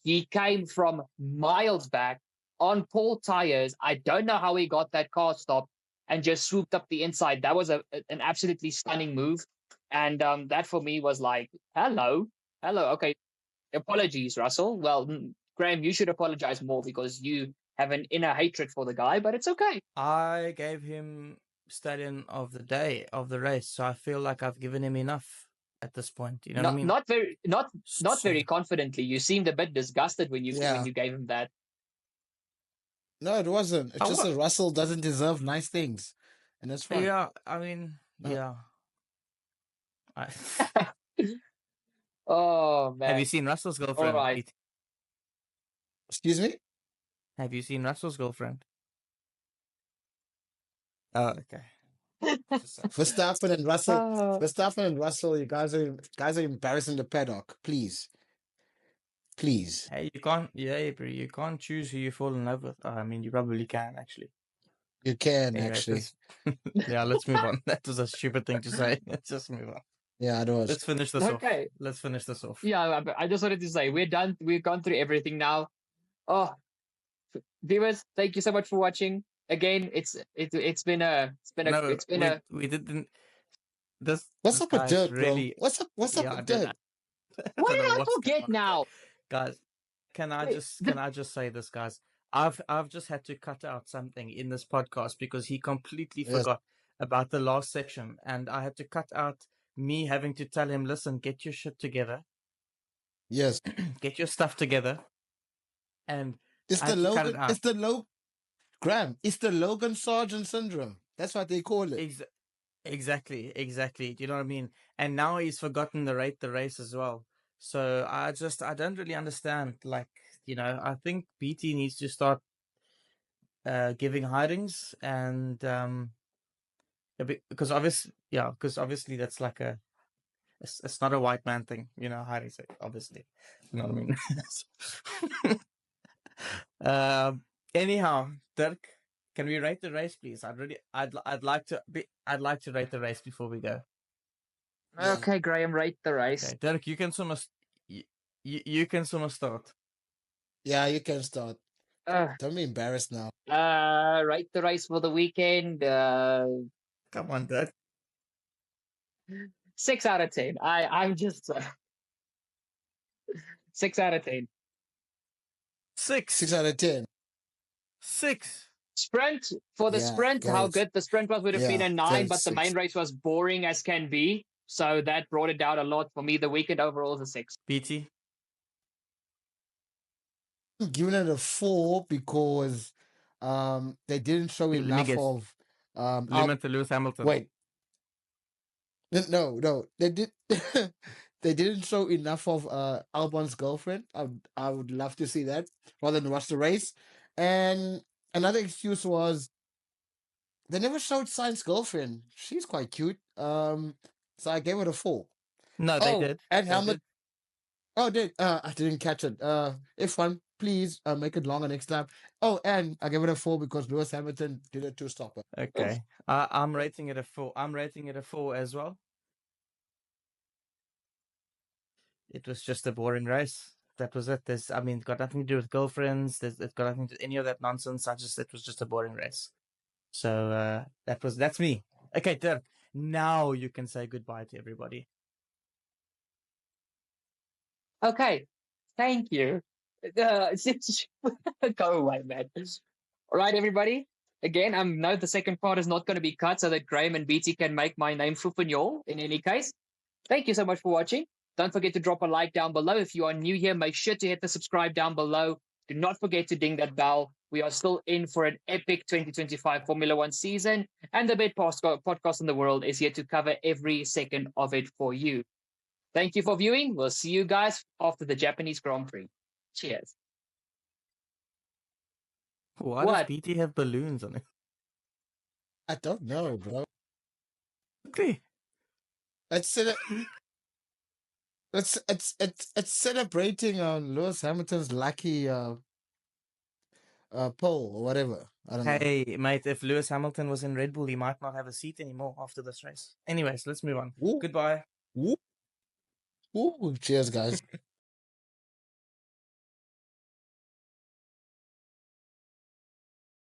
A: He came from miles back on pole tires. I don't know how he got that car stopped and just swooped up the inside. That was an absolutely stunning move. And that for me was like, hello, hello. Okay, apologies, Russell. Well, Graham, you should apologize more because you have an inner hatred for the guy, but it's okay.
B: I gave him stallion of the day, of the race, so I feel like I've given him enough at this point. You know what I
A: Not
B: mean?
A: not very not
B: So,
A: very confidently. You seemed a bit disgusted when
C: Yeah.
A: you gave him that.
C: No, it wasn't. It's
B: I
C: just
B: wa-
C: that Russell doesn't deserve nice things. And that's fine.
B: yeah, I mean,
C: Uh,
B: yeah. I,
A: Oh
B: have you
A: man.
B: seen Russell's
A: All
B: girlfriend,
A: right.
B: Pete?
C: excuse me?
B: Have you seen Russell's girlfriend? Oh, okay. Just saying.
C: Verstappen and Russell.
A: Uh,
C: Verstappen and Russell, you guys are embarrassing the paddock. Please. Please.
B: Hey, you can't, yeah, bro, you can't choose who you fall in love with. I mean, you probably can, actually.
C: You can
B: Anyway,
C: actually.
B: yeah, let's move on. That was a stupid thing to say. Let's just move on.
C: Yeah, it was.
B: Let's finish this off.
A: okay.
B: Let's finish this off.
A: Yeah, I just wanted to say we're done. We've gone through everything now. Oh, viewers, thank you so much for watching. Again,
B: No,
A: it's been a
B: we didn't.
C: What's
B: This
C: up with
B: guy's
C: Dirk, bro?
B: really,
C: What's up
B: yeah, I
C: with
B: did.
C: Dirk?
B: I
A: what
B: don't
A: did
B: know
A: I
B: what's going
A: forget
B: on. Okay,
A: now?
B: guys, can
A: Wait,
B: I just say this, guys? I've just had to cut out something in this podcast because he completely
C: Yes.
B: forgot about the last section, and I had to cut out me having to tell him, listen, get your shit together,
C: Yes.
B: get your stuff together, and
C: It's
B: I
C: the
B: had to cut it
C: Logan.
B: out.
C: It's the Graham. It's the Logan Sargent syndrome. That's what they call it.
B: Exactly. Do you know what I mean? And now he's forgotten the race as well. So I don't really understand. Like, I think BT needs to start giving hidings and because obviously that's like it's not a white man thing, hiding, so obviously, you know what I mean. Anyhow, Dirk, can we rate the race, please? I'd like to rate the race before we go.
C: Yeah.
A: okay, Graham, rate the race.
B: Okay, Dirk, you can you can start.
C: Yeah, you can start.
A: Uh,
C: Don't be embarrassed now.
A: rate the race for the weekend.
B: Come on, Dirk.
A: 6 out of 10. I'm just 6 out of 10.
B: 6.
C: 6 out of 10.
B: 6.
A: Sprint for the
C: Yeah,
A: sprint, how
C: guys.
A: good the sprint was would have been
C: Yeah,
A: a 9, but the
C: 6.
A: main race was boring as can be. So that brought it down a lot for me. The weekend overall is a 6.
B: BT.
C: I'm giving it a 4 because they didn't show
B: Let me
C: enough
B: guess.
C: of
B: Limit to Lewis Hamilton.
C: wait. No, they did. They didn't show enough of Albon's girlfriend. I would love to see that rather than watch the race. And another excuse was they never showed Sainz's girlfriend. She's quite cute. So I gave it a 4.
B: No, they
C: Oh,
B: did.
C: and
B: They
C: Helmut.
B: did.
C: Oh, I didn't catch it. F1, please make it longer next time. Oh, and I gave it a 4 because Lewis Hamilton did a 2-stopper.
B: Okay. I'm rating it a 4. I'm rating it a 4 as well. It was just a boring race. That was it. Got nothing to do with girlfriends. It's got nothing to any of that nonsense. It was just a boring race. So that's me. Okay, Dirk. Now you can say goodbye to everybody.
A: Okay, thank you. Go away, man. All right, everybody. Again, I know the second part is not going to be cut so that Graham and BT can make my name Fupanol in any case. Thank you so much for watching. Don't forget to drop a like down below. If you are new here, make sure to hit the subscribe down below. Do not forget to ding that bell. We are still in for an epic 2025 Formula One season, and the best podcast in the world is here to cover every second of it for you. Thank you for viewing. We'll see you guys after the Japanese Grand Prix. Cheers.
B: Why does
A: What?
B: BT have balloons on it?
C: I don't know, bro.
B: Okay.
C: It's celebrating Lewis Hamilton's lucky pole or whatever. I don't know.
B: Hey, mate, if Lewis Hamilton was in Red Bull, he might not have a seat anymore after this race. Anyways, let's move on.
C: Ooh.
B: Goodbye.
C: Ooh. Cheers, guys.